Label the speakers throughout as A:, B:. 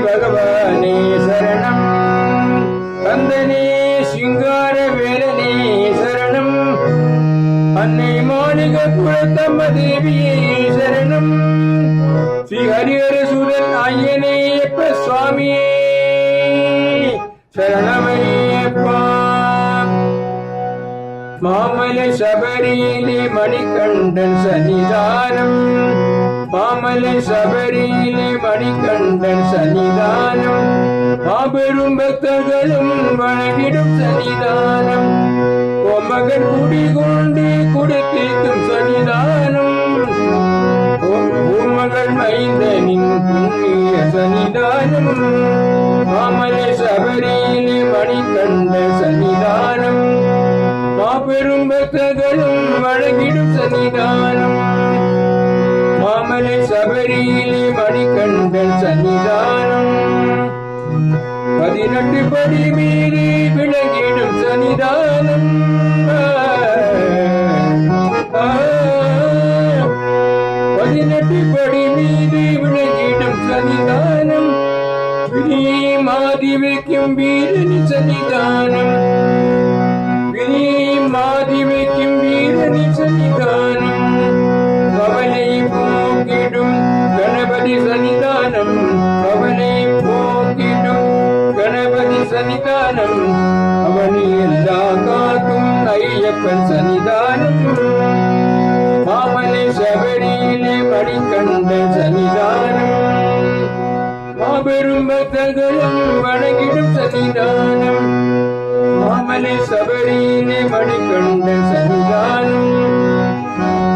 A: பகவானே சரணம். கந்தனே சிங்கார வேலனே சரணம். அன்னை மாளிகை புரத்தம்ம தேவியே சரணம். ஸ்ரீ ஹரிஹர சூரன் ஐயனேயப்ப சுவாமியே சரணமையப்பா. மாமலை சபரியிலே மணிகண்டன் சன்னிதானம். மாமலை சபரியிலே மணிகண்டன் சன்னிதானம். மாபெரும் பக்தர்களும் வணங்கிடும் சன்னிதானம். கோமகன் குடிகொண்டு குடித்தீர்க்கும் சன்னிதானம். மகள் மைந்தனின் புண்ணிய சன்னிதானம். மாமலை சபரியிலே மணிகண்ட சன்னிதானம். மாபெரும் பக்தர்களும் வணங்கிடும் சன்னிதானம். மாமலை சபரியிலே மணிகண்டன் சன்னிதானம். 18 படி மீறி விளங்கிடும் சன்னிதானம். 18 படி மீறி விளங்கிடும் சன்னிதானம். மாதி வைக்கும் வீரனி சன்னிதானம். மாதி வைக்கும் வீரனி சன்னிதானம். கவலை போக்கிடும் கணபதி சன்னிதானம். கவலை போக்கிடும் கணபதி சன்னிதானம். அவனி எல்லா காக்கும் ஐயப்பன் சன்னிதானம். மாமலை சபரியிலே மணிகண்ட சன்னிதானம். மாபெரும் பக்தர்களும் வணங்கிடும் சன்னிதானம். மாமலை சபரியிலே மணிகண்ட சன்னிதானம்.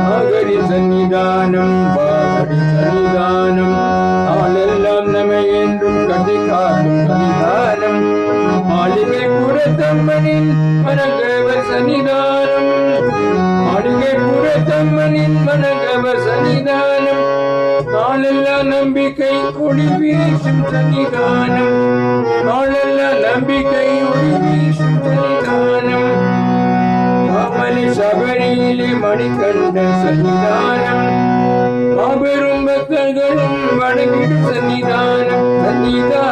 A: நாகரி சன்னிதானம். பாகடி சன்னிதானம். நாளெல்லாம் நம்மை என்றும் கட்டி காக்கும் சன்னிதானம். மாளிகை புரத்தம்மனின் மனகவர் சன்னிதானம். மாளிகை புரத்தம்மனின் மனகவர் சன்னிதானம். நாளெல்லாம் நம்பிக்கை ஒளி வீசும் சன்னிதானம். நாளெல்லாம் நம்பிக்கை ஒளி வீசும் சன்னிதானம். மாமலை சபரியிலே மணிகண்ட சன்னிதானம். மாபெரும் பக்தர்களும் வணங்கிடும் சன்னிதானம். சன்னிதானம்.